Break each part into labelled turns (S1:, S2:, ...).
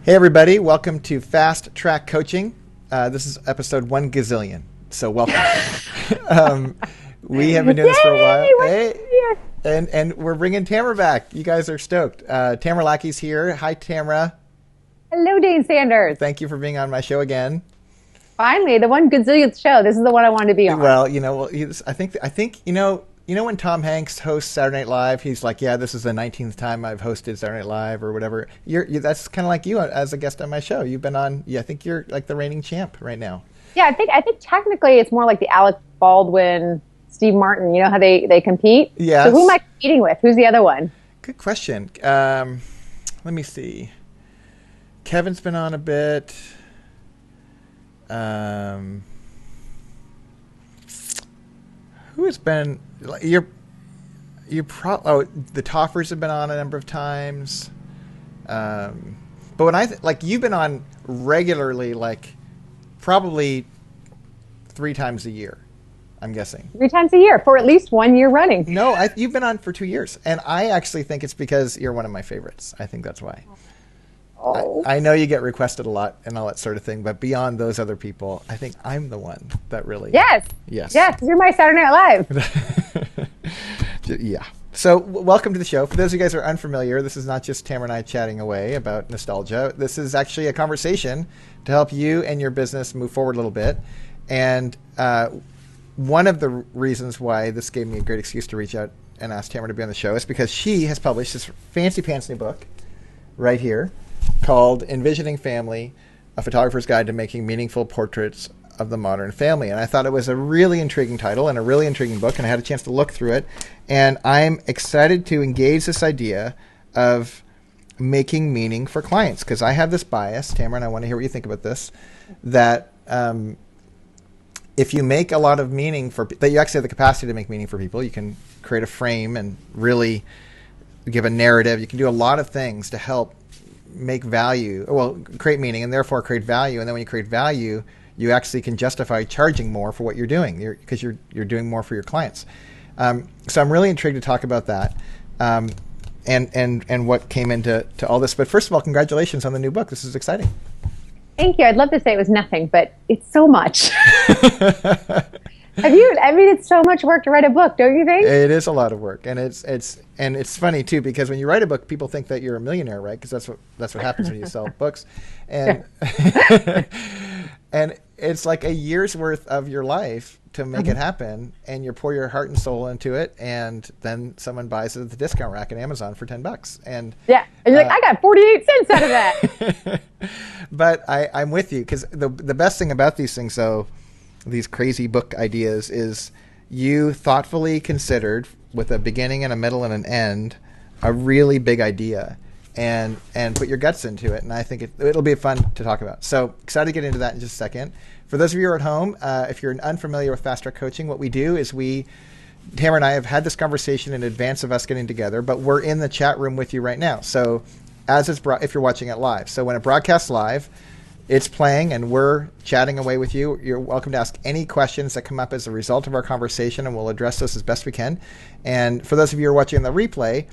S1: Hey everybody, welcome to Fast Track Coaching. This is episode 1 gazillion, so welcome. We have been doing this for a while. Hey, and we're bringing Tamara back. You guys are stoked. Tamara Lackey's here. Hi, Tamara.
S2: Hello, Dane Sanders.
S1: Thank you for being on my show again.
S2: Finally, the 1 gazillionth show. This is the one I wanted to be on.
S1: Well, I think when Tom Hanks hosts Saturday Night Live, he's like, yeah, this is the 19th time I've hosted Saturday Night Live or whatever. That's kind of like you as a guest on my show. You've been on, I think you're like the reigning champ right now.
S2: Yeah, I think technically it's more like the Alec Baldwin, Steve Martin. You know how they compete?
S1: Yeah.
S2: So who am I competing with? Who's the other one?
S1: Good question. Let me see. Kevin's been on a bit. Who has been? The Toffers have been on a number of times. But when you've been on regularly, like probably 3 times a year, I'm guessing.
S2: 3 times a year for at least 1 year running.
S1: No, you've been on for 2 years, and I actually think it's because you're one of my favorites. I think that's why.
S2: Oh.
S1: I know you get requested a lot and all that sort of thing, but beyond those other people, I think I'm the one that really...
S2: Yes. You're my Saturday Night Live.
S1: Yeah. So welcome to the show. For those of you guys who are unfamiliar, this is not just Tamara and I chatting away about nostalgia. This is actually a conversation to help you and your business move forward a little bit. And one of the reasons why this gave me a great excuse to reach out and ask Tamara to be on the show is because she has published this fancy pants new book right here called Envisioning Family, A Photographer's Guide to Making Meaningful Portraits of the Modern Family. And I thought it was a really intriguing title and a really intriguing book, and I had a chance to look through it. And I'm excited to engage this idea of making meaning for clients, because I have this bias, Tamara, and I want to hear what you think about this, that if you make a lot of meaning that you actually have the capacity to make meaning for people, you can create a frame and really give a narrative. You can do a lot of things to help make value, create meaning, and therefore create value. And then when you create value, you actually can justify charging more for what you're doing because you're doing more for your clients. So I'm really intrigued to talk about that and what came into all this. But first of all, congratulations on the new book. This is exciting.
S2: Thank you. I'd love to say it was nothing, but it's so much. It's so much work to write a book, don't you think?
S1: It is a lot of work, and it's funny too, because when you write a book, people think that you're a millionaire, right? Because that's what happens when you sell books, and and it's like a year's worth of your life to make it happen, and you pour your heart and soul into it, and then someone buys it at the discount rack at Amazon for $10, and
S2: you're like, I got 48 cents out of that.
S1: But I'm with you, because the best thing about these things, though, these crazy book ideas, is you thoughtfully considered, with a beginning and a middle and an end, a really big idea, and put your guts into it. And I think it'll be fun to talk about. So excited to get into that in just a second. For those of you who are at home, if you're unfamiliar with Fast Track Coaching, what we do is Tamara and I have had this conversation in advance of us getting together, but we're in the chat room with you right now. So if you're watching it live. So when it broadcasts live, it's playing and we're chatting away with you. You're welcome to ask any questions that come up as a result of our conversation, and we'll address those as best we can. And for those of you who are watching the replay,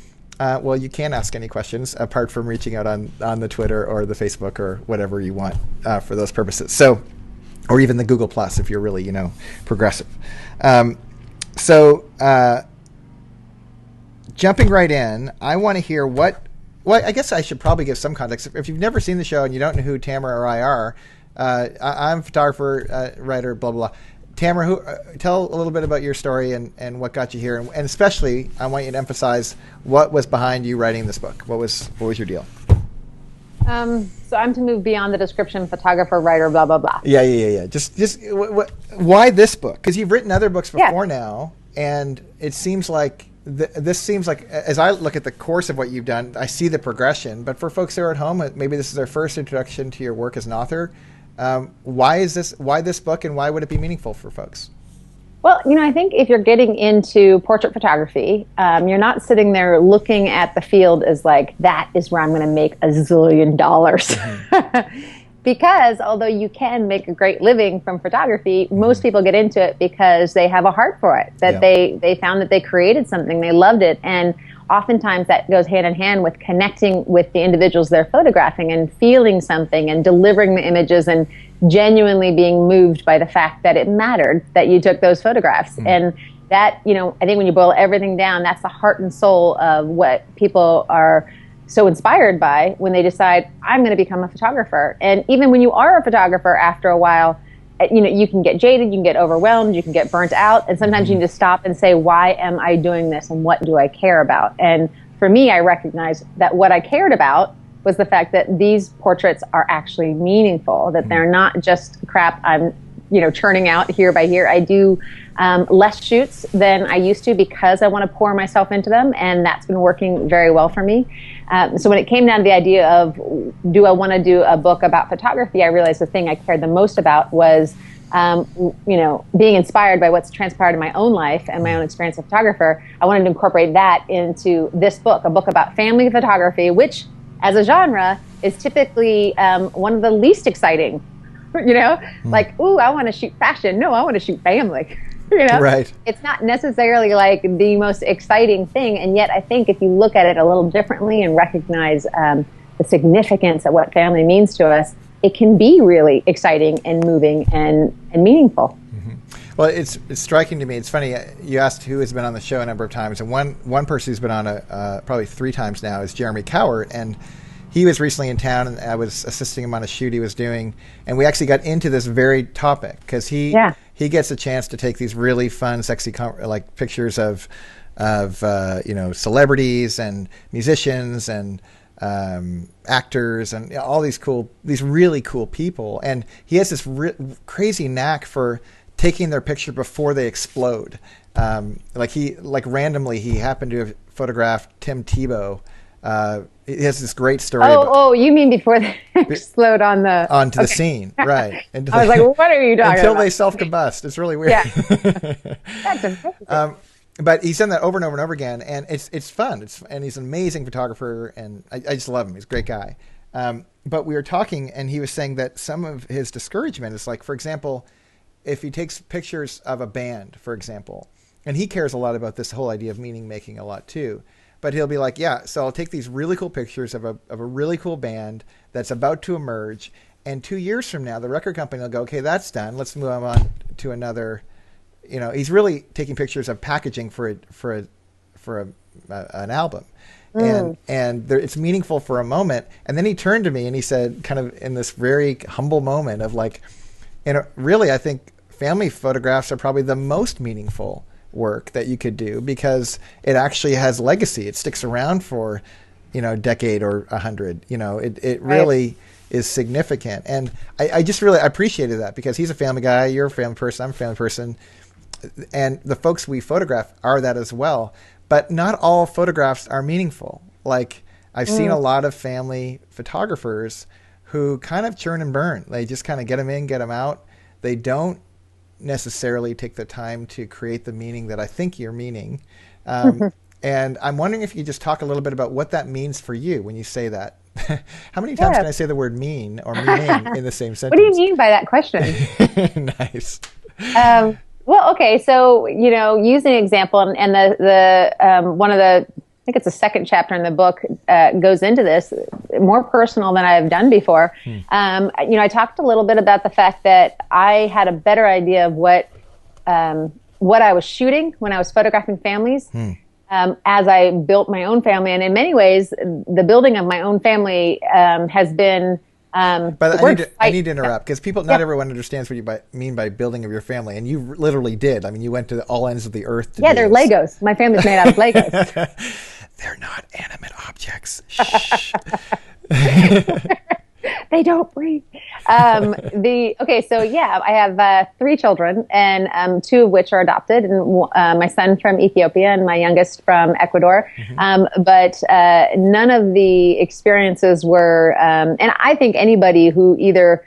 S1: you can ask any questions apart from reaching out on the Twitter or the Facebook or whatever you want for those purposes. So, or even the Google Plus if you're really, progressive. Jumping right in, I want to hear Well, I guess I should probably give some context. If you've never seen the show and you don't know who Tamara or I are, I'm a photographer, writer, blah, blah, blah. Tamara, tell a little bit about your story and what got you here. And especially, I want you to emphasize what was behind you writing this book. What was your deal?
S2: So I'm to move beyond the description, photographer, writer, blah, blah, blah.
S1: Yeah. Just why this book? Because you've written other books before now, and it seems like... This seems like, as I look at the course of what you've done, I see the progression. But for folks who are at home, maybe this is their first introduction to your work as an author. Why this book, and why would it be meaningful for folks?
S2: Well, I think if you're getting into portrait photography, you're not sitting there looking at the field as like, that is where I'm going to make $1 zillion. Mm-hmm. Because although you can make a great living from photography, most people get into it because they have a heart for it, that they found that they created something, they loved it. And oftentimes that goes hand in hand with connecting with the individuals they're photographing and feeling something and delivering the images and genuinely being moved by the fact that it mattered that you took those photographs. And that, you know, I think when you boil everything down, that's the heart and soul of what people are so inspired by when they decide, I'm going to become a photographer. And even when you are a photographer, after a while, you know, you can get jaded, you can get overwhelmed, you can get burnt out. And sometimes you need to stop and say, why am I doing this and what do I care about? And for me, I recognize that what I cared about was the fact that these portraits are actually meaningful, that they're not just crap I'm, you know, churning out here by here. I do less shoots than I used to because I want to pour myself into them, and that's been working very well for me. So when it came down to the idea of, do I want to do a book about photography, I realized the thing I cared the most about was, you know, being inspired by what's transpired in my own life and my own experience as a photographer. I wanted to incorporate that into this book, a book about family photography, which as a genre is typically one of the least exciting. You know, like, ooh, I want to shoot fashion. No, I want to shoot family. You know,
S1: right?
S2: It's not necessarily like the most exciting thing, and yet I think if you look at it a little differently and recognize the significance of what family means to us, it can be really exciting and moving and meaningful.
S1: Well, it's striking to me. It's funny. You asked who has been on the show a number of times, and one person who's been on probably 3 times now is Jeremy Cowart, and he was recently in town, and I was assisting him on a shoot he was doing, and we actually got into this very topic because he gets a chance to take these really fun, sexy like pictures of you know, celebrities and musicians and actors and, you know, all these really cool people, and he has this crazy knack for taking their picture before they explode. Like randomly he happened to have photographed Tim Tebow. He has this great story.
S2: Oh, you mean before they explode onto
S1: the scene, right?
S2: And I was like, what are you talking
S1: until
S2: about?
S1: they self-combust. It's really weird.
S2: Yeah. That's amazing.
S1: But he's done that over and over and over again, and it's fun. And he's an amazing photographer, and I just love him. He's a great guy. But we were talking, and he was saying that some of his discouragement is, like, for example, if he takes pictures of a band, for example, and he cares a lot about this whole idea of meaning making a lot too. But he'll be like, yeah, so I'll take these really cool pictures of a really cool band that's about to emerge, and 2 years from now, the record company will go, okay, that's done. Let's move on to another. You know, he's really taking pictures of packaging for an album, and it's meaningful for a moment. And then he turned to me and he said, kind of in this very humble moment of like, really, I think family photographs are probably the most meaningful work that you could do because it actually has legacy. It sticks around for, you know, a decade or 100. You know, it really is significant. And I just really appreciated that because he's a family guy. You're a family person. I'm a family person. And the folks we photograph are that as well. But not all photographs are meaningful. Like I've seen a lot of family photographers who kind of churn and burn. They just kind of get them in, get them out. They don't necessarily take the time to create the meaning that I think you're meaning. And I'm wondering if you could just talk a little bit about what that means for you when you say that. How many times can I say the word mean or meaning in the same sentence?
S2: What do you mean by that question?
S1: Nice.
S2: Well, okay, so, you know, use an example, and the one of the, I think it's the second chapter in the book, goes into this, more personal than I've done before. You know, I talked a little bit about the fact that I had a better idea of what I was shooting when I was photographing families as I built my own family. And in many ways, the building of my own family has been...
S1: but I need to interrupt because not everyone understands what you mean by building of your family, and you literally did. I mean, you went to all ends of the earth to do
S2: they're
S1: this.
S2: Legos. My family's made out of Legos.
S1: They're not animate objects. Shh.
S2: They don't breathe. Okay, so yeah, I have 3 children, and 2 of which are adopted, and my son from Ethiopia and my youngest from Ecuador. But none of the experiences were, and I think anybody who either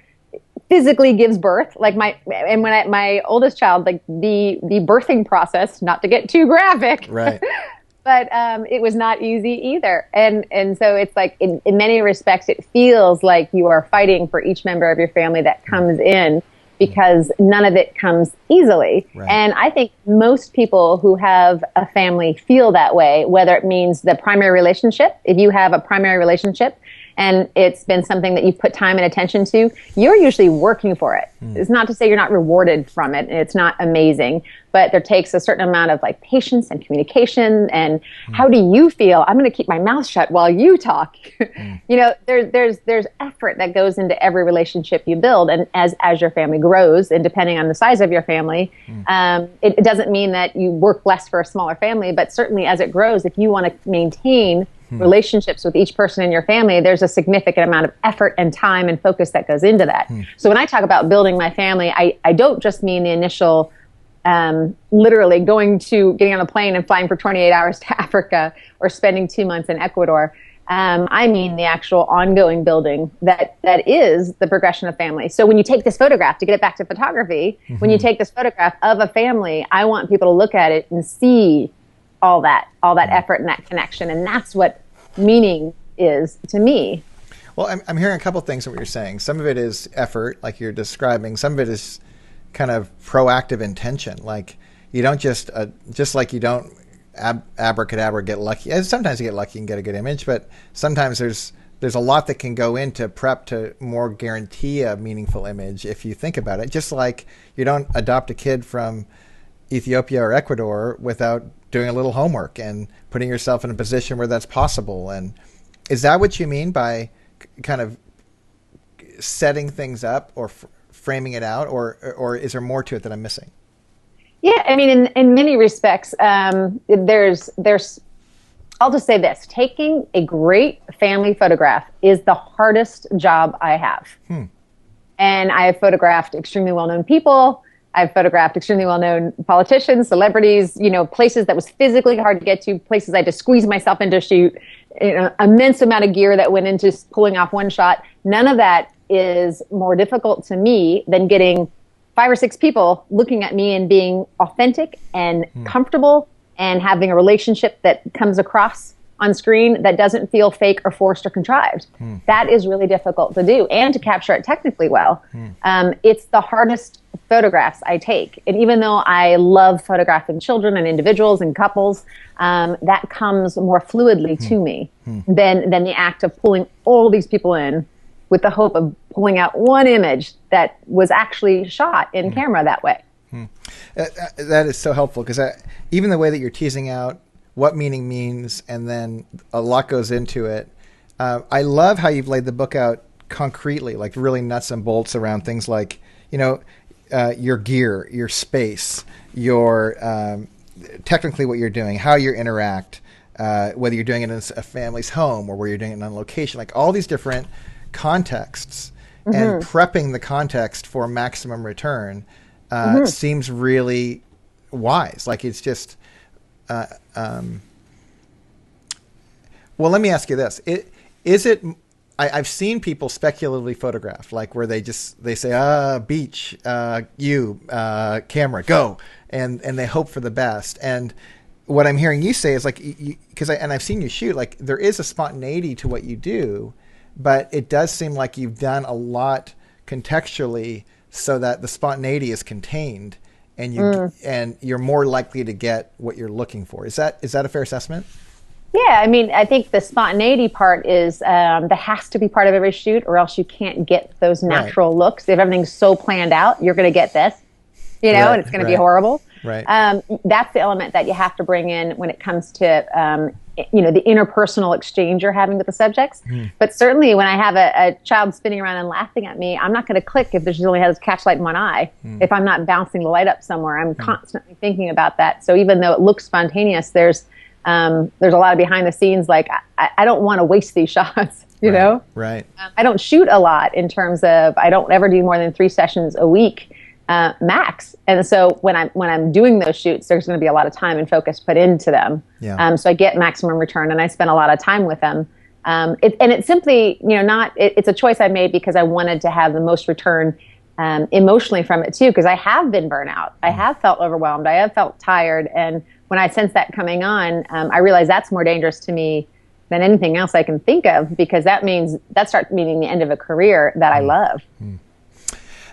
S2: physically gives birth, like my oldest child, like the birthing process, not to get too graphic,
S1: right?
S2: But it was not easy either. And so it's like, in many respects, it feels like you are fighting for each member of your family that comes in. because none of it comes easily.
S1: Right.
S2: And I think most people who have a family feel that way, whether it means the primary relationship, if you have a primary relationship and it's been something that you've put time and attention to, you're usually working for it. It's not to say you're not rewarded from it. It's not amazing, but there takes a certain amount of like patience and communication. And how do you feel? I'm going to keep my mouth shut while you talk. You know, there's effort that goes into every relationship you build. And as your family grows, and depending on the size of your family, it doesn't mean that you work less for a smaller family, but certainly as it grows, if you want to maintain relationships with each person in your family, there's a significant amount of effort and time and focus that goes into that. So when I talk about building my family, I don't just mean the initial, literally getting on a plane and flying for 28 hours to Africa or spending 2 months in Ecuador. I mean the actual ongoing building that is the progression of family. So when you take this photograph, to get it back to photography, when you take this photograph of a family, I want people to look at it and see all that effort and that connection. And that's what meaning is to me.
S1: Well, I'm hearing a couple things of what you're saying. Some of it is effort, like you're describing. Some of it is kind of proactive intention. Like you don't just like you don't abracadabra get lucky. And sometimes you get lucky and get a good image, but sometimes there's a lot that can go into prep to more guarantee a meaningful image if you think about it. Just like you don't adopt a kid from Ethiopia or Ecuador without doing a little homework and putting yourself in a position where that's possible. And is that what you mean by kind of setting things up or framing it out, or is there more to it that I'm missing?
S2: Yeah, I mean, in many respects, there's. I'll just say this: taking a great family photograph is the hardest job I have. And I have photographed extremely well-known people. I've photographed extremely well-known politicians, celebrities, you know, places that was physically hard to get to, places I had to squeeze myself in to shoot, immense amount of gear that went into pulling off one shot. None of that is more difficult to me than getting 5 or 6 people looking at me and being authentic and comfortable and having a relationship that comes across on screen that doesn't feel fake or forced or contrived. That is really difficult to do and to capture it technically well. It's the hardest photographs I take. And even though I love photographing children and individuals and couples, that comes more fluidly to me than the act of pulling all these people in with the hope of pulling out one image that was actually shot in camera that way.
S1: That is so helpful, because even the way that you're teasing out what meaning means, and then a lot goes into it. I love how you've laid the book out concretely, like really nuts and bolts around things like, you know, your gear, your space, your technically what you're doing, how you interact, whether you're doing it in a family's home or where you're doing it on location, like all these different contexts, and prepping the context for maximum return seems really wise. Like it's just, well, let me ask you this. I've seen people speculatively photograph, like where they say, beach, camera, go. And they hope for the best. And what I'm hearing you say is like, and I've seen you shoot, like there is a spontaneity to what you do, but it does seem like you've done a lot contextually so that the spontaneity is contained and you're more likely to get what you're looking for. Is that a fair assessment?
S2: Yeah, I mean, I think the spontaneity part is that has to be part of every shoot, or else you can't get those natural looks. If everything's so planned out, you're going to get this, and it's going to be horrible.
S1: Right.
S2: That's the element that you have to bring in when it comes to, the interpersonal exchange you're having with the subjects. But certainly when I have a child spinning around and laughing at me, I'm not going to click if she only has catch light in one eye. If I'm not bouncing the light up somewhere, I'm constantly thinking about that. So even though it looks spontaneous, there's a lot of behind the scenes, like I don't want to waste these shots, you know?
S1: Right.
S2: I don't shoot a lot in terms of, I don't ever do more than 3 sessions a week, max. And so when I'm doing those shoots, there's going to be a lot of time and focus put into them.
S1: Yeah.
S2: So I get maximum return and I spend a lot of time with them. It's simply, it's a choice I made because I wanted to have the most return emotionally from it too, because I have been burnt out. I have felt overwhelmed. I have felt tired. And when I sense that coming on, I realize that's more dangerous to me than anything else I can think of, because that starts meaning the end of a career that I love.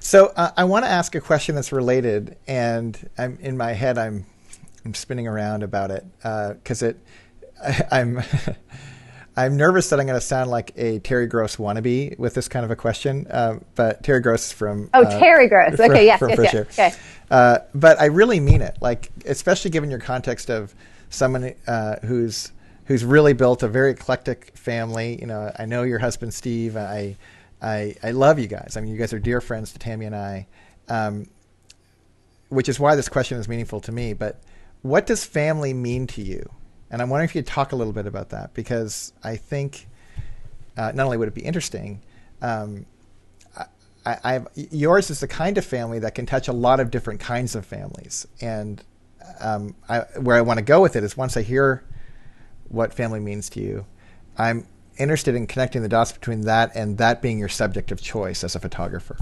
S1: So I want to ask a question that's related, and in my head I'm spinning around about it because I'm I'm nervous that I'm going to sound like a Terry Gross wannabe with this kind of a question. But Terry Gross from
S2: Terry Gross. Okay, yes, yes. Okay.
S1: But I really mean it, like especially given your context of someone who's really built a very eclectic family. You know, I know your husband Steve. I love you guys. I mean, you guys are dear friends to Tammy and I, which is why this question is meaningful to me. But what does family mean to you? And I'm wondering if you'd talk a little bit about that, because I think not only would it be interesting, yours is the kind of family that can touch a lot of different kinds of families. And where I want to go with it is, once I hear what family means to you, I'm interested in connecting the dots between that and that being your subject of choice as a photographer.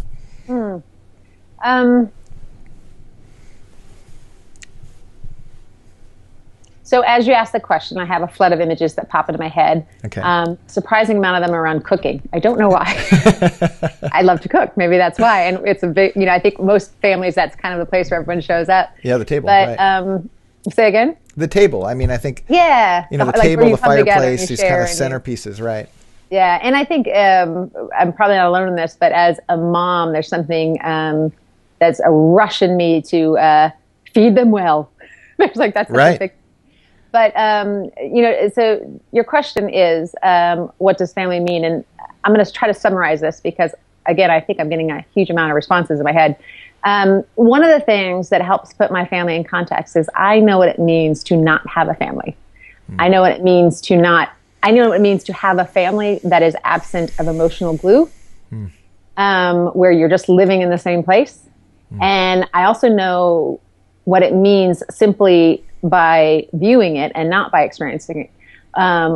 S2: So as you ask the question, I have a flood of images that pop into my head.
S1: Okay.
S2: Surprising amount of them are around cooking. I don't know why. I love to cook. Maybe that's why. And it's a big, I think most families, that's kind of the place where everyone shows up.
S1: Yeah, the table.
S2: But
S1: right.
S2: Say again?
S1: The table. I mean, I think,
S2: yeah,
S1: the table, the fireplace, these kind of centerpieces, right?
S2: Yeah, and I think I'm probably not alone in this, but as a mom, there's something that's a rush in me to feed them well. There's like, that's
S1: right.
S2: Big. But, so your question is, what does family mean? And I'm going to try to summarize this because, again, I think I'm getting a huge amount of responses in my head. One of the things that helps put my family in context is I know what it means to not have a family. I know what it means to have a family that is absent of emotional glue, where you're just living in the same place. And I also know what it means simply by viewing it and not by experiencing it,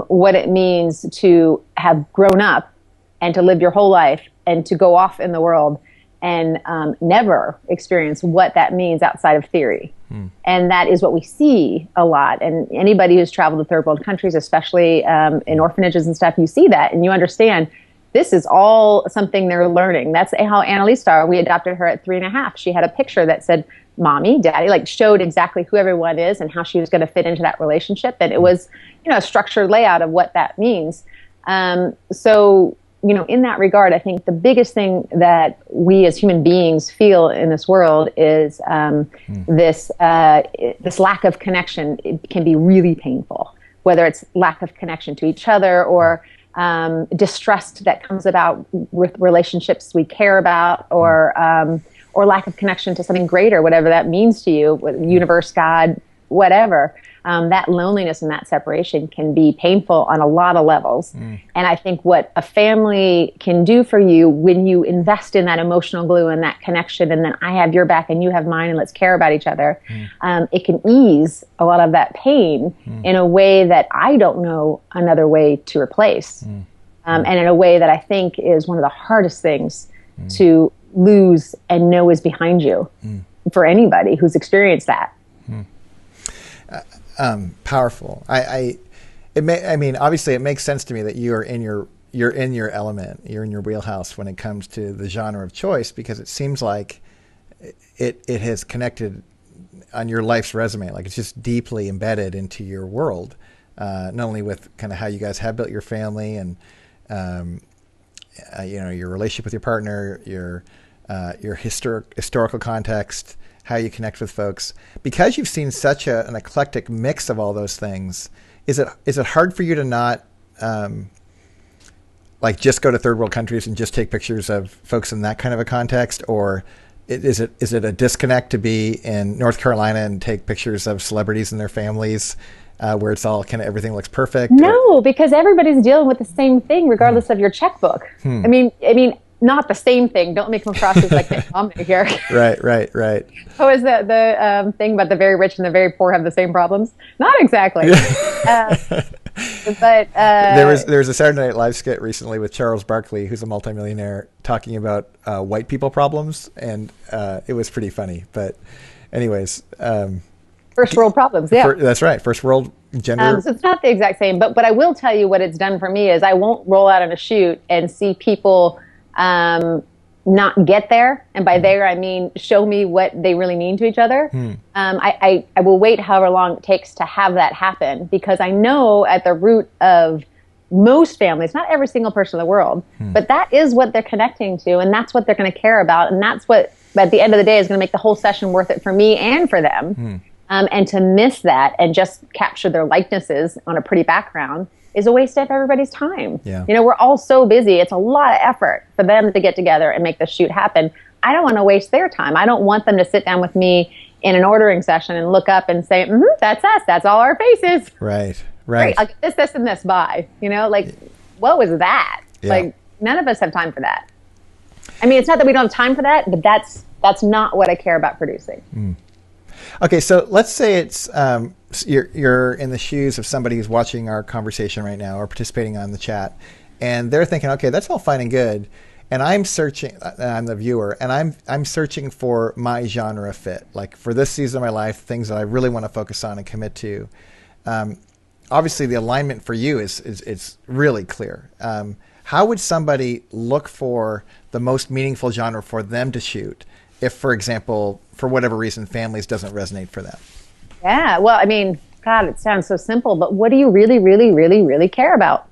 S2: what it means to have grown up and to live your whole life and to go off in the world and never experience what that means outside of theory. And that is what we see a lot. And anybody who's traveled to third world countries, especially in orphanages and stuff, you see that and you understand this is all something they're learning. That's how Annalise Starr, we adopted her at 3.5. She had a picture that said, Mommy, Daddy, like showed exactly who everyone is and how she was going to fit into that relationship. And it was, a structured layout of what that means. So, in that regard, I think the biggest thing that we as human beings feel in this world is this lack of connection. It can be really painful, whether it's lack of connection to each other or distrust that comes about with relationships we care about, or lack of connection to something greater, whatever that means to you, universe, God, whatever. That loneliness and that separation can be painful on a lot of levels. And I think what a family can do for you when you invest in that emotional glue and that connection, and then I have your back and you have mine and let's care about each other, it can ease a lot of that pain in a way that I don't know another way to replace. And in a way that I think is one of the hardest things to lose and know is behind you for anybody who's experienced that.
S1: Powerful. Obviously it makes sense to me that you're in your element, you're in your wheelhouse when it comes to the genre of choice, because it seems like it has connected on your life's resume. Like it's just deeply embedded into your world, not only with kind of how you guys have built your family and, your relationship with your partner, your historical context, how you connect with folks. Because you've seen such an eclectic mix of all those things, is it hard for you to not just go to third world countries and just take pictures of folks in that kind of a context? Or is it a disconnect to be in North Carolina and take pictures of celebrities and their families where it's all kind of everything looks perfect?
S2: No, because everybody's dealing with the same thing regardless of your checkbook. I mean, not the same thing. Don't make them cross as like the mom here.
S1: Right.
S2: Oh, is the thing about the very rich and the very poor have the same problems? Not exactly. But
S1: there was a Saturday Night Live skit recently with Charles Barkley, who's a multimillionaire, talking about white people problems, and it was pretty funny. But anyways,
S2: first world problems. Yeah,
S1: that's right. First world gender.
S2: So it's not the exact same, but I will tell you what it's done for me is I won't roll out on a shoot and see people not get there, and by there I mean show me what they really mean to each other, I will wait however long it takes to have that happen, because I know at the root of most families, not every single person in the world, but that is what they're connecting to, and that's what they're going to care about, and that's what at the end of the day is going to make the whole session worth it for me and for them. And to miss that and just capture their likenesses on a pretty background is a waste of everybody's time.
S1: Yeah.
S2: You know, we're all so busy. It's a lot of effort for them to get together and make the shoot happen. I don't want to waste their time. I don't want them to sit down with me in an ordering session and look up and say, that's us. That's all our faces.
S1: Right.
S2: Great. I'll get this, and this. Bye. You know, like, what was that?
S1: Yeah.
S2: Like, none of us have time for that. I mean, it's not that we don't have time for that, but that's not what I care about producing.
S1: Okay, so let's say it's you're in the shoes of somebody who's watching our conversation right now or participating on the chat, and they're thinking, okay, that's all fine and good, and I'm searching. I'm the viewer, and I'm searching for my genre fit, like for this season of my life, things that I really want to focus on and commit to. Obviously, the alignment for you is really clear. How would somebody look for the most meaningful genre for them to shoot if, for example, for whatever reason, families doesn't resonate for them?
S2: Yeah, well, I mean, God, it sounds so simple, but what do you really, really, really, really care about?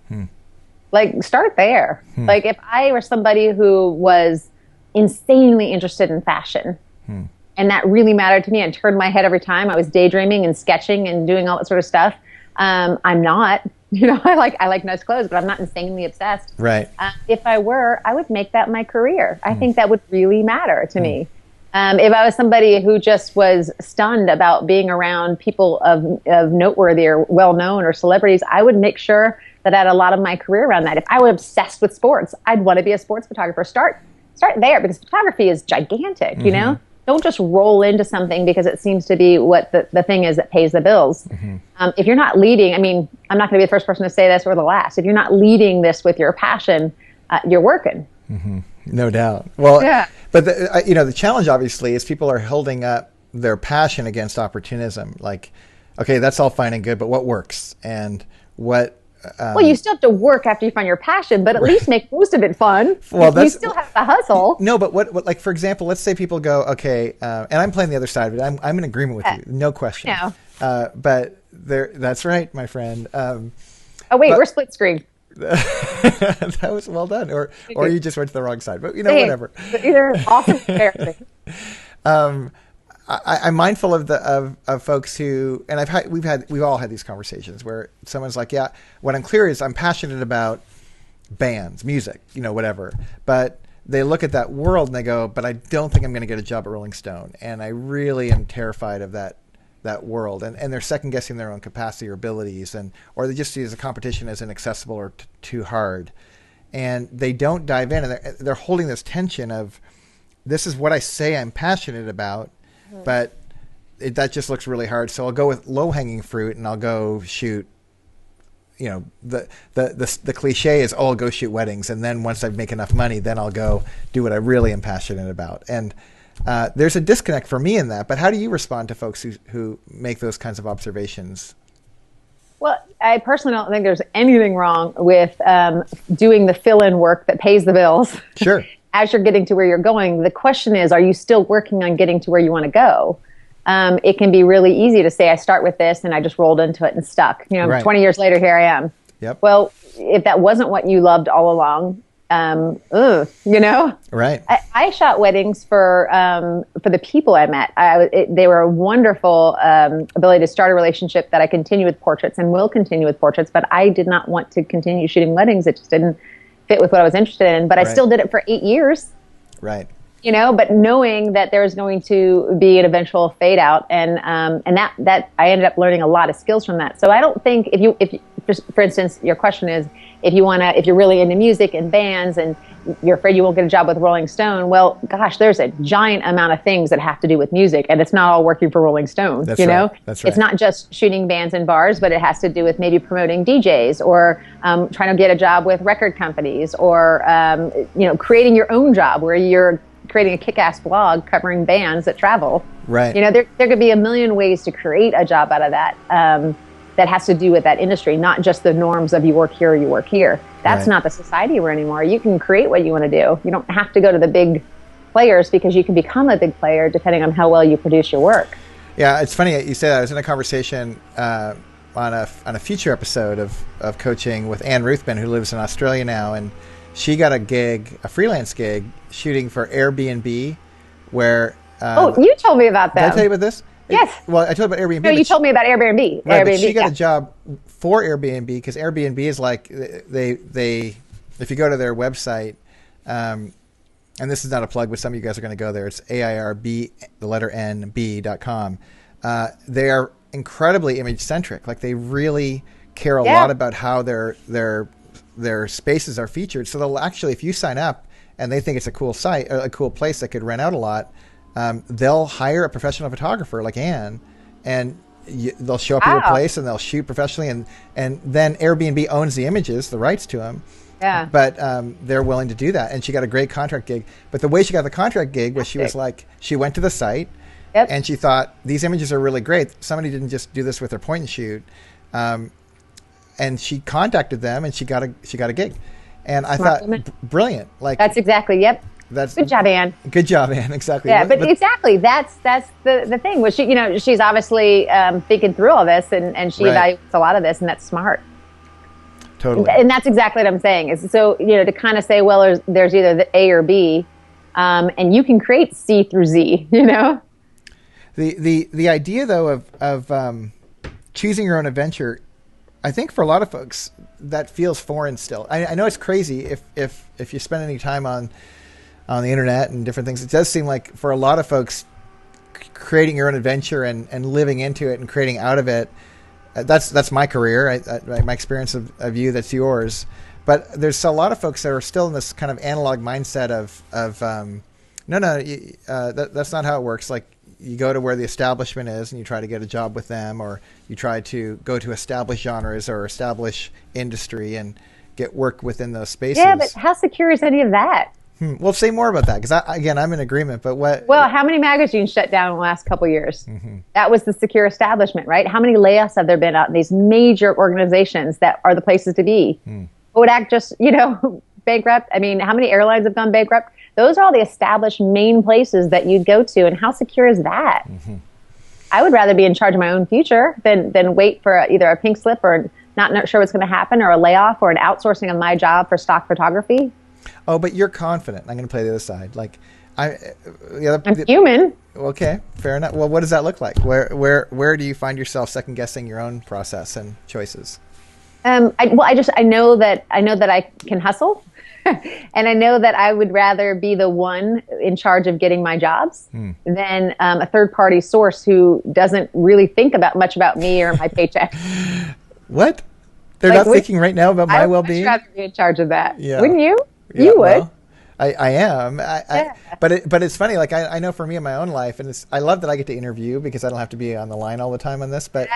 S2: Like, start there. Like, if I were somebody who was insanely interested in fashion, and that really mattered to me and turned my head every time I was daydreaming and sketching and doing all that sort of stuff, I'm not. You know, I like nice clothes, but I'm not insanely obsessed.
S1: Right.
S2: If I were, I would make that my career. I think that would really matter to me. If I was somebody who just was stunned about being around people of noteworthy or well-known or celebrities, I would make sure that I had a lot of my career around that. If I were obsessed with sports, I'd want to be a sports photographer. Start there, because photography is gigantic, you know? Don't just roll into something because it seems to be what the thing is that pays the bills. If you're not leading, I mean, I'm not going to be the first person to say this or the last. If you're not leading this with your passion, you're working.
S1: No doubt. Well,
S2: yeah.
S1: But the challenge obviously is people are holding up their passion against opportunism. Like, okay, that's all fine and good, but what works and what?
S2: Well, you still have to work after you find your passion, but at least make most of it fun.
S1: Well,
S2: you still have to hustle.
S1: No, but what like, for example, let's say people go, okay, and I'm playing the other side of it. I'm in agreement with you, no question.
S2: No.
S1: But that's right, my friend.
S2: Oh wait, we're split screen.
S1: That was well done, or you just went to the wrong side. But whatever.
S2: Either awesome, embarrassing.
S1: I'm mindful of folks who, and we've all had these conversations where someone's like, yeah, what I'm clear is I'm passionate about bands, music, whatever. But they look at that world and they go, but I don't think I'm going to get a job at Rolling Stone, and I really am terrified of that world, and they're second guessing their own capacity or abilities, or they just see it as a competition as inaccessible or too hard, and they don't dive in, and they're holding this tension of, this is what I say I'm passionate about, but that just looks really hard. So I'll go with low hanging fruit, and I'll go shoot. The cliche is, oh, I'll go shoot weddings, and then once I make enough money, then I'll go do what I really am passionate about. And there's a disconnect for me in that. But how do you respond to folks who make those kinds of observations?
S2: Well, I personally don't think there's anything wrong with doing the fill-in work that pays the bills.
S1: Sure.
S2: As you're getting to where you're going. The question is, are you still working on getting to where you want to go? It can be really easy to say, I start with this and I just rolled into it and stuck. Right. 20 years later, here I am.
S1: Yep.
S2: Well, if that wasn't what you loved all along,
S1: Right.
S2: I shot weddings for the people I met. They were a wonderful ability to start a relationship that I continue with portraits and will continue with portraits, but I did not want to continue shooting weddings. It just didn't fit with what I was interested in, but I still did it for 8 years.
S1: Right.
S2: But knowing that there's going to be an eventual fade out, and that I ended up learning a lot of skills from that. So I don't think if for instance, your question is, if you're really into music and bands and you're afraid you won't get a job with Rolling Stone, well, gosh, there's a giant amount of things that have to do with music, and it's not all working for Rolling Stone.
S1: That's right. That's right.
S2: It's not just shooting bands in bars, but it has to do with maybe promoting DJs or trying to get a job with record companies, or creating your own job where you're creating a kick-ass blog covering bands that travel.
S1: Right.
S2: There could be a million ways to create a job out of that. that has to do with that industry, not just the norms of you work here or you work here. That's
S1: Right.
S2: not the society we're in anymore. You can create what you want to do. You don't have to go to the big players, because you can become a big player depending on how well you produce your work.
S1: Yeah, it's funny you say that. I was in a conversation on a future episode of coaching with Anne Ruthven, who lives in Australia now, and she got a freelance gig, shooting for Airbnb, where...
S2: you told me about that.
S1: Did I tell you about this?
S2: Yes.
S1: Well, I told you about Airbnb.
S2: No, you told me about Airbnb.
S1: Right,
S2: Airbnb,
S1: but she got
S2: yeah.
S1: a job for Airbnb, because Airbnb is like they if you go to their website, and this is not a plug, but some of you guys are going to go there. It's AIRB, the letter N, B.com. They are incredibly image centric. Like, they really care a lot about how their spaces are featured. So they'll actually, if you sign up and they think it's a cool site, a cool place that could rent out a lot, they'll hire a professional photographer like Anne, and they'll show up at your place and they'll shoot professionally, and then Airbnb owns the images, the rights to them.
S2: Yeah.
S1: But they're willing to do that, and she got a great contract gig. But the way she got the contract gig was she was like, she went to the site, and she thought, these images are really great. Somebody didn't just do this with their point and shoot, and she contacted them, and she got a gig. And I thought, brilliant. Like,
S2: that's exactly, That's good job, Anne.
S1: Good job, Anne. Exactly.
S2: Yeah, but exactly, that's the thing. Was she, she's obviously thinking through all this, and she evaluates a lot of this, and that's smart.
S1: Totally.
S2: And that's exactly what I'm saying. Is so, to kind of say, well, there's either the A or B, and you can create C through Z.
S1: The idea, though, of choosing your own adventure, I think for a lot of folks that feels foreign still. I know it's crazy if you spend any time on the internet and different things. It does seem like for a lot of folks, creating your own adventure and living into it and creating out of it, that's my career. My experience of you, that's yours. But there's a lot of folks that are still in this kind of analog mindset of that's not how it works. Like, you go to where the establishment is and you try to get a job with them, or you try to go to established genres or established industry and get work within those spaces.
S2: Yeah, but how secure is any of that?
S1: Well, say more about that, because I'm in agreement. But what?
S2: Well, how many magazines shut down in the last couple of years? Mm-hmm. That was the secure establishment, right? How many layoffs have there been out in these major organizations that are the places to be? Kodak just, bankrupt. I mean, how many airlines have gone bankrupt? Those are all the established main places that you'd go to, and how secure is that? Mm-hmm. I would rather be in charge of my own future than wait for either a pink slip or not sure what's going to happen, or a layoff, or an outsourcing of my job for stock photography.
S1: Oh, but you're confident. I'm going to play the other side. Like,
S2: I'm human.
S1: Okay, fair enough. Well, what does that look like? Where do you find yourself second guessing your own process and choices?
S2: I know that I can hustle, and I know that I would rather be the one in charge of getting my jobs than a third party source who doesn't really think much about me or my paycheck.
S1: What? They're not thinking right now about my well-being?
S2: I would rather be in charge of that.
S1: Yeah.
S2: Wouldn't you?
S1: Yeah,
S2: you would.
S1: Well, I am. But it's funny. Like, I know for me in my own life, and I love that I get to interview because I don't have to be on the line all the time on this. But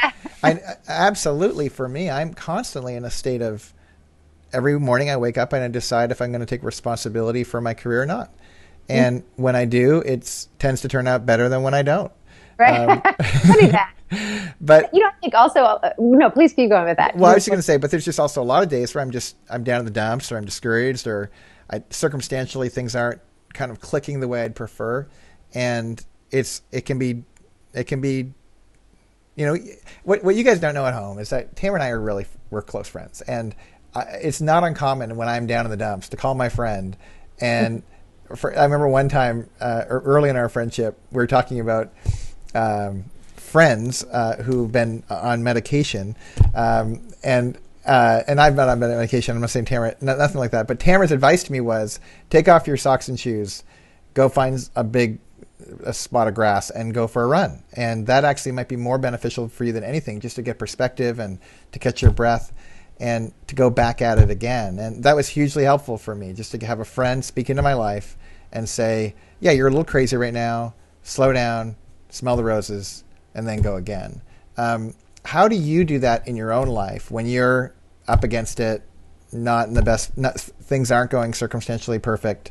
S1: absolutely, for me, I'm constantly in a state of, every morning I wake up and I decide if I'm going to take responsibility for my career or not. And when I do, it tends to turn out better than when I don't.
S2: Right. Funny that.
S1: But
S2: I think also, no, please keep going with that.
S1: Well, I was just going to say, but there's just also a lot of days where I'm down in the dumps, or I'm discouraged, or circumstantially things aren't kind of clicking the way I'd prefer. And it can be, what you guys don't know at home is that Tamara and I we're close friends. And it's not uncommon when I'm down in the dumps to call my friend. And I remember one time early in our friendship, we were talking about friends who've been on medication, and I've been on medication. I'm not saying Tamara, nothing like that. But Tamara's advice to me was, take off your socks and shoes, go find a spot of grass and go for a run. And that actually might be more beneficial for you than anything, just to get perspective and to catch your breath and to go back at it again. And that was hugely helpful for me, just to have a friend speak into my life and say, yeah, you're a little crazy right now, slow down, smell the roses, and then go again. How do you do that in your own life when you're up against it, not in the best, things aren't going circumstantially perfect,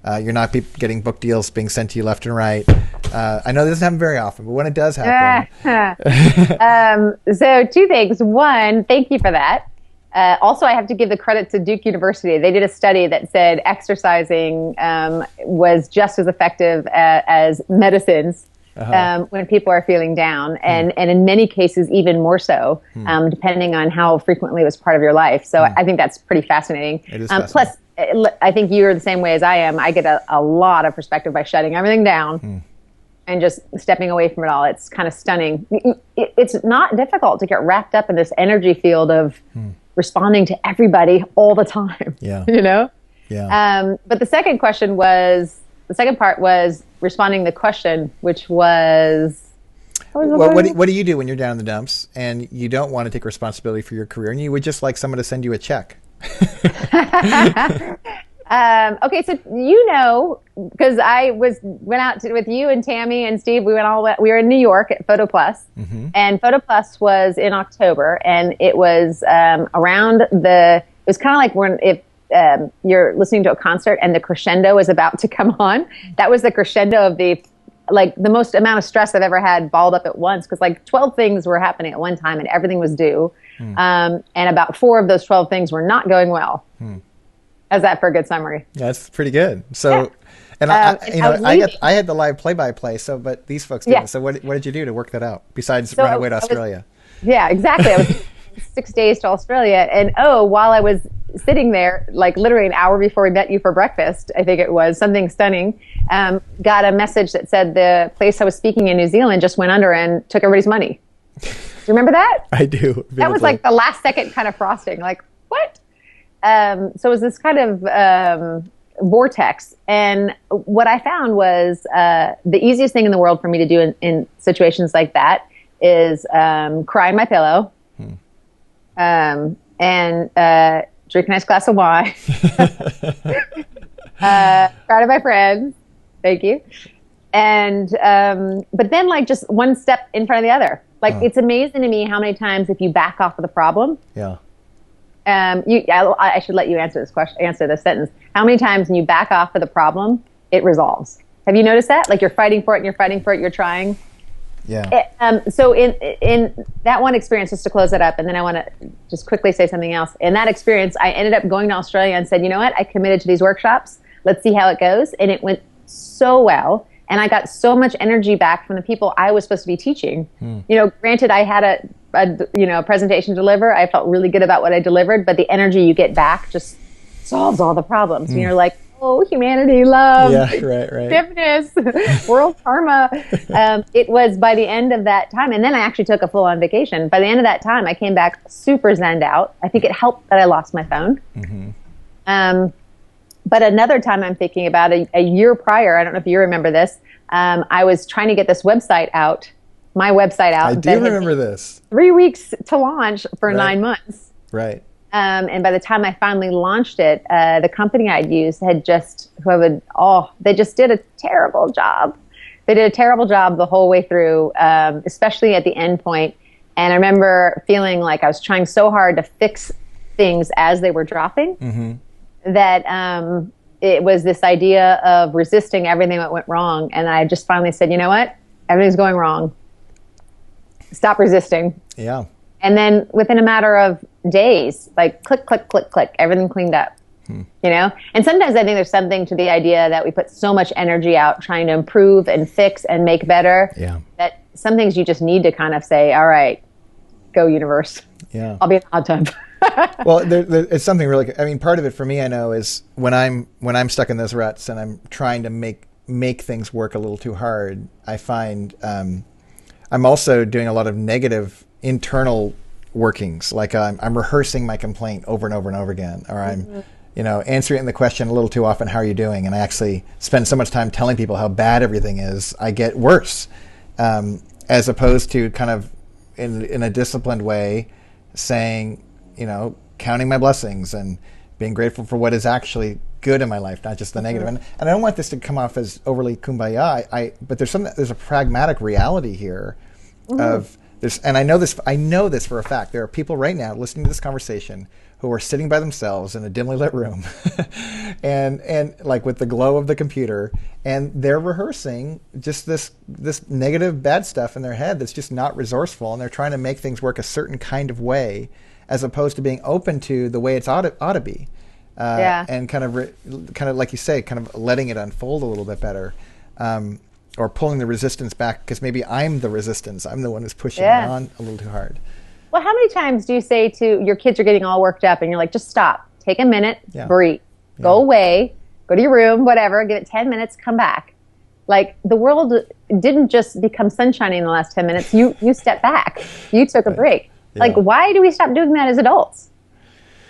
S1: you're not getting book deals being sent to you left and right? I know this doesn't happen very often, but when it does happen.
S2: So 2 things. One, thank you for that. Also, I have to give the credit to Duke University. They did a study that said exercising was just as effective as medicines when people are feeling down, and in many cases even more so, depending on how frequently it was part of your life. So I think that's pretty fascinating.
S1: It is fascinating.
S2: Plus, I think you're the same way as I am. I get a lot of perspective by shutting everything down and just stepping away from it all. It's kind of stunning. It's not difficult to get wrapped up in this energy field of responding to everybody all the time.
S1: Yeah.
S2: You know?
S1: Yeah.
S2: But the second part was responding to the question, which was...
S1: What do you do when you're down in the dumps and you don't want to take responsibility for your career and you would just like someone to send you a check?
S2: Okay, so because I went out with you and Tammy and Steve. We were in New York at Photo Plus, and Photo Plus was in October, and it was around it was kind of like if you're listening to a concert and the crescendo is about to come on. That was the crescendo of the most amount of stress I've ever had balled up at once, because 12 things were happening at one time and everything was due. And about 4 of those 12 things were not going well. How's that for a good summary?
S1: That's pretty good. So, and I had the live play-by-play. So, but these folks didn't. So, what did you do to work that out besides run away to Australia?
S2: Yeah, exactly. I was 6 days to Australia, and while I was sitting there, literally an hour before we met you for breakfast, I think it was something stunning. Got a message that said the place I was speaking in New Zealand just went under and took everybody's money. Do you remember that?
S1: I do. Vividly.
S2: That was the last second kind of frosting. What? So it was this kind of vortex. And what I found was the easiest thing in the world for me to do in situations like that is cry in my pillow and drink a nice glass of wine. Cry to my friends. Thank you. And but then just one step in front of the other. It's amazing to me how many times if you back off of the problem.
S1: Yeah.
S2: I should let you answer this sentence. How many times when you back off of the problem, it resolves? Have you noticed that? You're fighting for it and you're fighting for it, you're trying.
S1: Yeah.
S2: So in that one experience, just to close that up, and then I want to just quickly say something else. In that experience, I ended up going to Australia and said, you know what? I committed to these workshops. Let's see how it goes. And it went so well. And I got so much energy back from the people I was supposed to be teaching. Granted, I had a presentation to deliver. I felt really good about what I delivered, but the energy you get back just solves all the problems. And you're like, oh, humanity, love, forgiveness, world karma. It was by the end of that time, and then I actually took a full-on vacation. By the end of that time, I came back super zenned out. I think it helped that I lost my phone. But another time I'm thinking about a year prior, I don't know if you remember this, I was trying to get this website out, my website out.
S1: I do remember this.
S2: 3 weeks to launch for 9 months.
S1: Right.
S2: And by the time I finally launched it, the company I'd used had they just did a terrible job. They did a terrible job the whole way through, especially at the end point. And I remember feeling like I was trying so hard to fix things as they were dropping. That it was this idea of resisting everything that went wrong. And I just finally said, you know what? Everything's going wrong. Stop resisting.
S1: Yeah.
S2: And then within a matter of days, click, click, click, click, everything cleaned up. And sometimes I think there's something to the idea that we put so much energy out trying to improve and fix and make better.
S1: Yeah.
S2: That some things you just need to kind of say, all right, go universe.
S1: Yeah.
S2: I'll be in the hot tub.
S1: Well, it's something really. I mean, part of it for me, I know, is when I'm stuck in those ruts and I'm trying to make things work a little too hard. I find I'm also doing a lot of negative internal workings. I'm rehearsing my complaint over and over and over again, or I'm answering the question a little too often. How are you doing? And I actually spend so much time telling people how bad everything is. I get worse, as opposed to kind of in a disciplined way saying, counting my blessings and being grateful for what is actually good in my life, not just the negative. And I don't want this to come off as overly kumbaya. But there's a pragmatic reality here of this, and I know this for a fact. There are people right now listening to this conversation who are sitting by themselves in a dimly lit room and like with the glow of the computer, and they're rehearsing just this negative bad stuff in their head that's just not resourceful, and they're trying to make things work a certain kind of way as opposed to being open to the way it's ought to be. And kind of like you say, kind of letting it unfold a little bit better, or pulling the resistance back, because maybe I'm the resistance. I'm the one who's pushing it on a little too hard.
S2: Well, how many times do you say to your kids, are getting all worked up, and you're like, just stop, take a minute, breathe, go away, go to your room, whatever, give it 10 minutes, come back. Like, the world didn't just become sunshiny in the last 10 minutes. You stepped back. You took a break. Yeah. Like, why do we stop doing that as adults?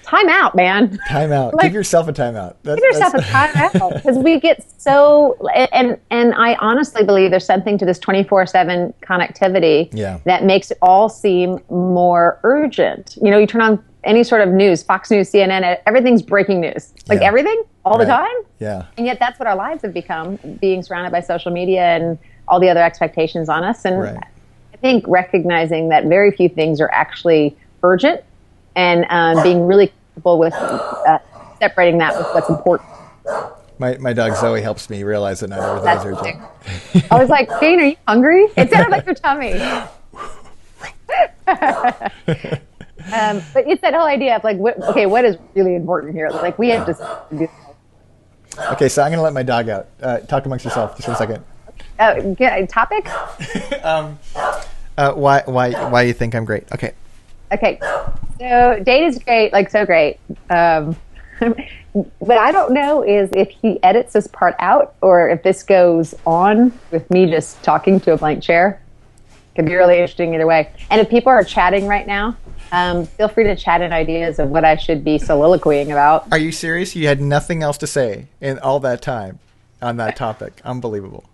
S2: Time out, man.
S1: Time out. Like, give yourself a time out.
S2: Give yourself a time out, because we get so, and I honestly believe there's something to this 24/7 connectivity that makes it all seem more urgent. You know, you turn on any sort of news, Fox News, CNN, everything's breaking news. Like everything, all the time.
S1: Yeah.
S2: And yet that's what our lives have become, being surrounded by social media and all the other expectations on us. And I think recognizing that very few things are actually urgent, and being really comfortable with separating that with what's important.
S1: My dog Zoe helps me realize that not everything is urgent.
S2: I was like, Jane, are you hungry? It sounded like your tummy. But it's that whole idea of like, what is really important here? Like, we have to do.
S1: Okay, so I'm going to let my dog out. Talk amongst yourself just for a second.
S2: Topic?
S1: Why you think I'm great? Okay.
S2: So Dane is great, like so great. What I don't know is if he edits this part out, or if this goes on with me just talking to a blank chair. Could be really interesting either way. And if people are chatting right now, feel free to chat in ideas of what I should be soliloquying about.
S1: Are you serious? You had nothing else to say in all that time on that topic. Unbelievable.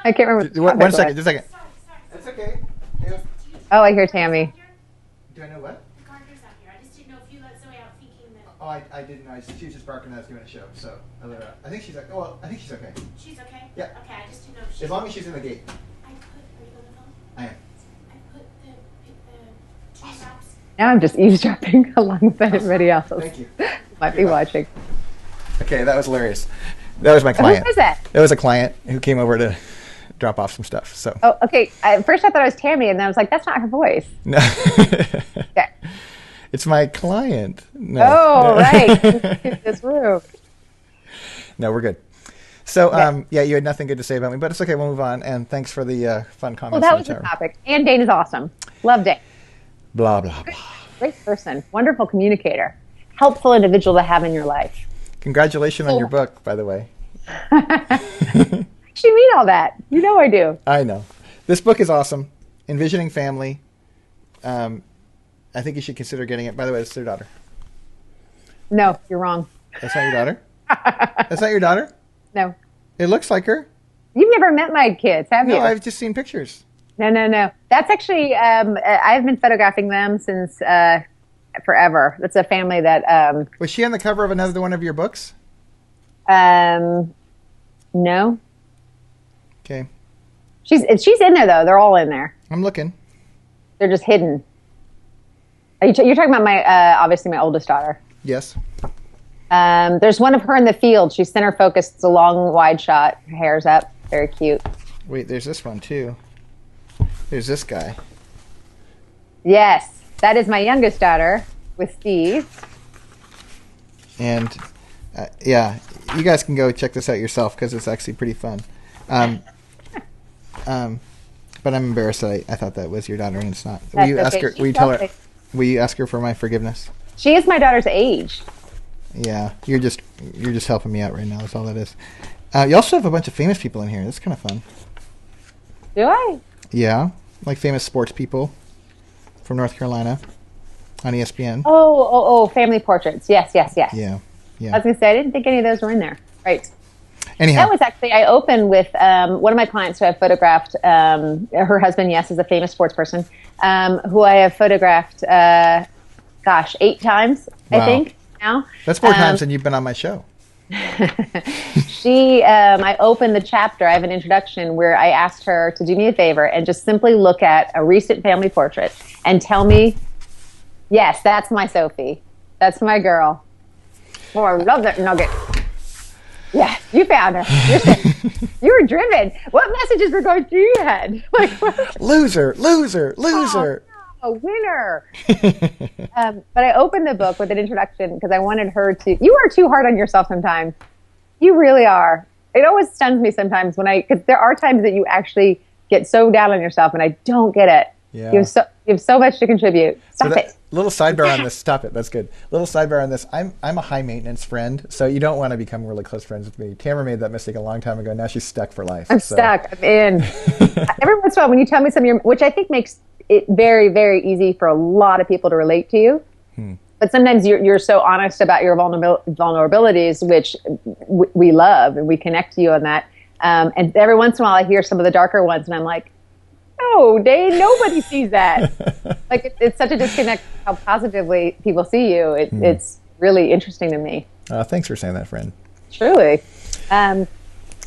S2: I can't remember.
S1: One second, just a second. It's okay.
S2: Oh, I hear Tammy.
S1: Do I know what?
S3: The gardener's out here. I just didn't know if you let Zoe out thinking that...
S1: Oh, I didn't know. She was just barking that I was doing a show, so I let her out. I think she's like, I think she's okay.
S3: She's okay?
S1: Yeah.
S3: Okay, I just didn't know if she...
S1: As long as she's in the gate.
S3: Are you on the phone?
S1: I am.
S3: I put the tree wraps...
S2: Now I'm just eavesdropping along with everybody else.
S1: Thank you.
S2: Might be watching.
S1: Okay, that was hilarious. That was my client.
S2: Who was that?
S1: That was a client who came over to drop off some stuff. So.
S2: Oh, okay. First I thought it was Tammy, and then I was like, that's not her voice.
S1: No.
S2: Okay.
S1: It's my client. No.
S2: Oh, right. This room.
S1: No, we're good. So, you had nothing good to say about me, but it's okay. We'll move on. And thanks for the fun comments.
S2: Well, that was the topic. And Dane is awesome. Love Dane.
S1: Blah, blah, blah.
S2: Great person. Wonderful communicator. Helpful individual to have in your life.
S1: Congratulations on your book, by the way.
S2: You mean all that. You know I do.
S1: I know. This book is awesome. Envisioning Family. I think you should consider getting it. By the way, it's their daughter.
S2: No, you're wrong.
S1: That's not your daughter? That's not your daughter?
S2: No.
S1: It looks like her.
S2: You've never met my kids, have you?
S1: No, I've just seen pictures.
S2: No. That's actually, I've been photographing them since forever. That's a family that...
S1: Was she on the cover of another one of your books?
S2: No.
S1: Okay.
S2: She's in there, though. They're all in there.
S1: I'm looking.
S2: They're just hidden. You're talking about my, obviously my oldest daughter.
S1: Yes.
S2: There's one of her in the field. She's center focused. It's a long, wide shot. Her hair's up. Very cute.
S1: Wait, there's this one, too. There's this guy.
S2: Yes. That is my youngest daughter with Steve.
S1: And, you guys can go check this out yourself because it's actually pretty fun. But I'm embarrassed that I thought that was your daughter and it's not. Will you ask her? Will you ask her for my forgiveness?
S2: She is my daughter's age.
S1: Yeah, you're just helping me out right now. That's all that is. You also have a bunch of famous people in here. That's kind of fun.
S2: Do I?
S1: Yeah, like famous sports people from North Carolina on ESPN.
S2: Oh, family portraits. Yes.
S1: Yeah.
S2: I was gonna say I didn't think any of those were in there. Right.
S1: Anyhow,
S2: that was actually I opened with one of my clients who I've photographed. Her husband, yes, is a famous sports person who I have photographed. 8 times I think now.
S1: That's more times than you've been on my show.
S2: I opened the chapter. I have an introduction where I asked her to do me a favor and just simply look at a recent family portrait and tell me, yes, that's my Sophie. That's my girl. Oh, I love that nugget. Yeah, you found her. You were driven. What messages were going through your head? Like, what?
S1: Loser, loser, loser.
S2: A winner. But I opened the book with an introduction because I wanted her to. You are too hard on yourself sometimes. You really are. It always stuns me sometimes because there are times that you actually get so down on yourself, and I don't get it.
S1: Yeah.
S2: You have so much to contribute. Stop it.
S1: Little sidebar on this. Stop it. That's good. Little sidebar on this. I'm a high maintenance friend, so you don't want to become really close friends with me. Tamara made that mistake a long time ago. Now she's stuck for life.
S2: I'm stuck. I'm in. Every once in a while, when you tell me something, which I think makes it very, very easy for a lot of people to relate to you. But sometimes you're so honest about your vulnerabilities, which we love, and we connect to you on that. And every once in a while, I hear some of the darker ones, and I'm like, no, Dave, nobody sees that. Like, it's such a disconnect how positively people see you. It's really interesting to me.
S1: Thanks for saying that, friend.
S2: Truly. So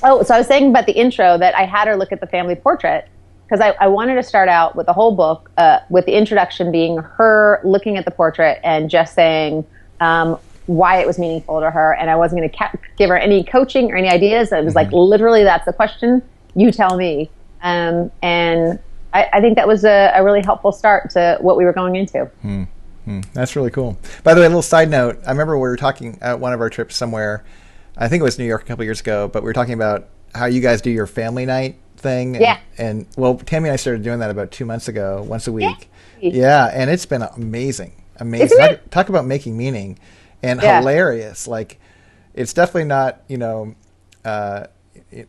S2: I was saying about the intro that I had her look at the family portrait because I wanted to start out with the whole book, with the introduction being her looking at the portrait and just saying why it was meaningful to her. And I wasn't going to give her any coaching or any ideas. It was like, literally, that's the question. You tell me. And I think that was a really helpful start to what we were going into.
S1: That's really cool. By the way, a little side note. I remember we were talking at one of our trips somewhere. I think it was New York a couple years ago, but we were talking about how you guys do your family night thing. And well, Tammy and I started doing that about 2 months ago, once a week. Yeah, and it's been amazing. Talk about making meaning and hilarious. Like, it's definitely not,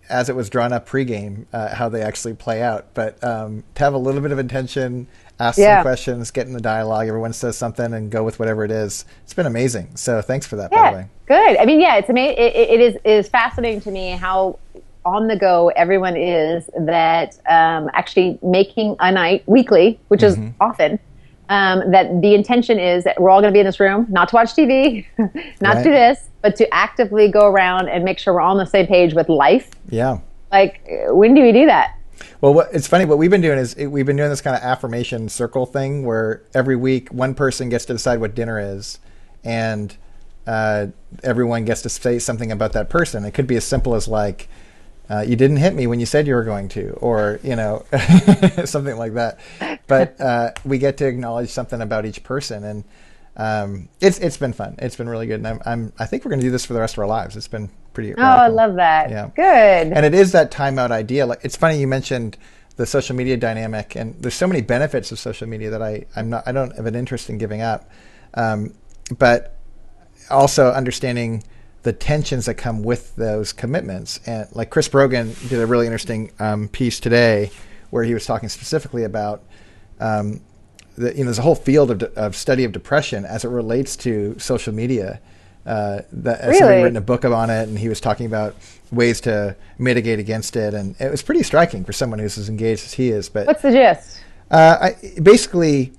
S1: as it was drawn up pregame, how they actually play out. But to have a little bit of intention, ask some questions, get in the dialogue, everyone says something, and go with whatever it is. It's been amazing. So thanks for that, by the way.
S2: Good. I mean, it's amazing. It is fascinating to me how on the go everyone is that actually making a night weekly, which is often, that the intention is that we're all going to be in this room, not to watch TV, not to do this, but to actively go around and make sure we're all on the same page with life. Yeah. Like, when do we do that?
S1: Well, it's funny. What we've been doing is we've been doing this kind of affirmation circle thing where every week one person gets to decide what dinner is, and everyone gets to say something about that person. It could be as simple as like, you didn't hit me when you said you were going to, or, something like that. But we get to acknowledge something about each person, and it's been fun. It's been really good, and I think we're going to do this for the rest of our lives. It's been pretty radical.
S2: I love that.
S1: Yeah.
S2: Good.
S1: And it is that timeout idea. Like, it's funny you mentioned the social media dynamic, and there's so many benefits of social media that I don't have an interest in giving up, but also understanding the tensions that come with those commitments. And like Chris Brogan did a really interesting piece today where he was talking specifically about there's a whole field of study of depression as it relates to social media. Somebody written a book on it, and he was talking about ways to mitigate against it, and it was pretty striking for someone who's as engaged as he is. But
S2: what's the gist?
S1: Basically,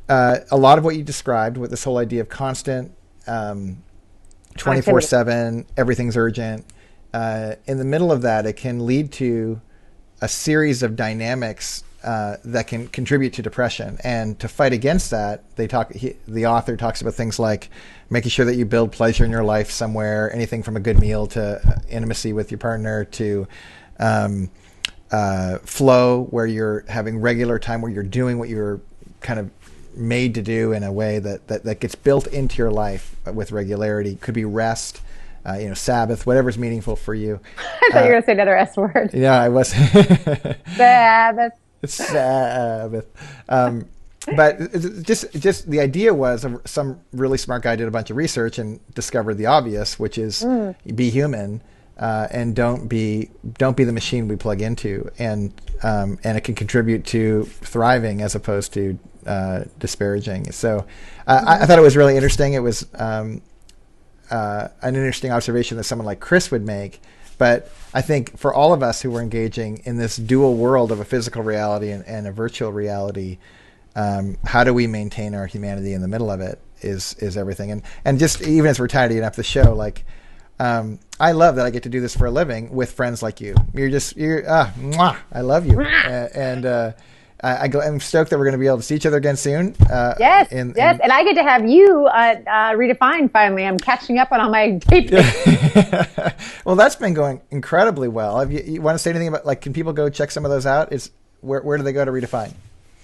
S1: a lot of what you described with this whole idea of constant 24/7, everything's urgent. In the middle of that, it can lead to a series of dynamics that can contribute to depression. And to fight against that, the author talks about things like making sure that you build pleasure in your life somewhere, anything from a good meal to intimacy with your partner to flow, where you're having regular time, where you're doing what you're kind of made to do in a way that gets built into your life with regularity. Could be rest, Sabbath, whatever's meaningful for you.
S2: I thought you were going to say another S word.
S1: Yeah, I was.
S2: Sabbath.
S1: Sabbath. But just the idea was some really smart guy did a bunch of research and discovered the obvious, which is be human, and don't be the machine we plug into, and it can contribute to thriving as opposed to disparaging. So I thought it was really interesting. It was an interesting observation that someone like Chris would make. But I think for all of us who were engaging in this dual world of a physical reality and a virtual reality, how do we maintain our humanity in the middle of it is everything. And just even as we're tidying up the show, like, I love that I get to do this for a living with friends like you. Mwah, I love you. I'm stoked that we're going to be able to see each other again soon.
S2: Yes, and I get to have you Redefine finally. I'm catching up on all my taping.
S1: Well, that's been going incredibly well. You want to say anything about, like, can people go check some of those out? Where do they go to Redefine?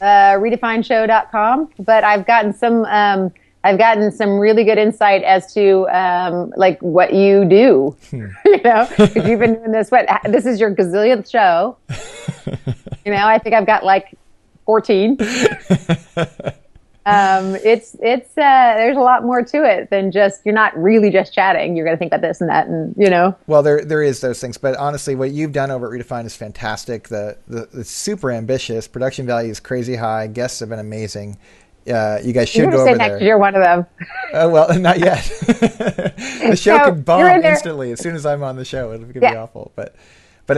S2: Redefineshow.com. But I've gotten some really good insight as to like what you do. You know, if you've been doing this, this is your gazillionth show. You know, I think I've got like 14. It's there's a lot more to it than just, you're not really just chatting. You're going to think about this and that, and you know.
S1: Well, there is those things, but honestly, what you've done over at Redefine is fantastic. It's super ambitious. Production value is crazy high. Guests have been amazing. You guys should go over there.
S2: You're one of them.
S1: Well, not yet. The show could bomb instantly as soon as I'm on the show. It could be awful, but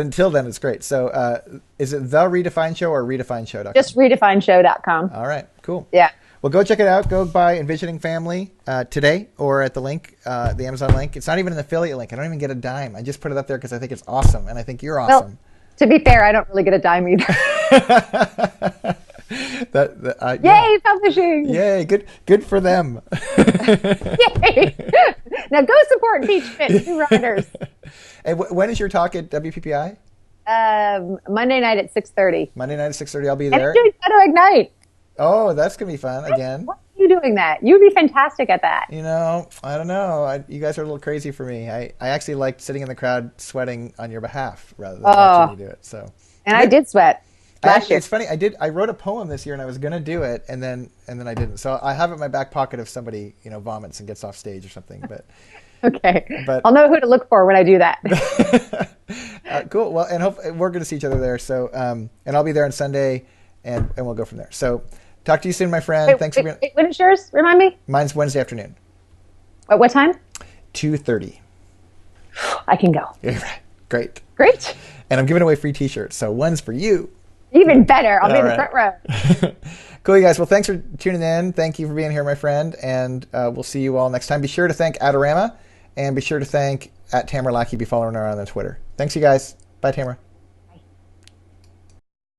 S1: until then, it's great. So, is it The Redefine Show or redefineshow.com?
S2: Just redefineshow.com.
S1: All right, cool.
S2: Yeah.
S1: Well, go check it out. Go buy Envisioning Family today, or at the link, the Amazon link. It's not even an affiliate link. I don't even get a dime. I just put it up there because I think it's awesome, and I think you're awesome.
S2: Well, to be fair, I don't really get a dime either. Yay, publishing!
S1: Yay, good for them.
S2: Yay! Now go support Beach Fit, new riders.
S1: And when is your talk at WPPI?
S2: Monday night at 6:30.
S1: Monday night at 6:30. I'll be there.
S2: And I'm doing Photo Ignite.
S1: Oh, that's gonna be fun again.
S2: Why are you doing that? You'd be fantastic at that.
S1: You know, I don't know. You guys are a little crazy for me. I actually liked sitting in the crowd sweating on your behalf rather than watching you do it. So.
S2: And I did sweat.
S1: It's funny. I wrote a poem this year, and I was gonna do it, and then I didn't. So I have it in my back pocket if somebody vomits and gets off stage or something. But
S2: okay, but I'll know who to look for when I do that.
S1: Cool. Well, and we're gonna see each other there. So and I'll be there on Sunday, and we'll go from there. So talk to you soon, my friend. Thanks for being.
S2: When is yours? Remind me.
S1: Mine's Wednesday afternoon.
S2: At what time?
S1: 2:30.
S2: I can go.
S1: Yeah, great.
S2: Great.
S1: And I'm giving away free T-shirts. So one's for you.
S2: Even better. I'll be in the front row.
S1: Cool, you guys. Well, thanks for tuning in. Thank you for being here, my friend. And we'll see you all next time. Be sure to thank Adorama, and be sure to thank @Tamara Lackey. Be following her on Twitter. Thanks, you guys. Bye, Tamara.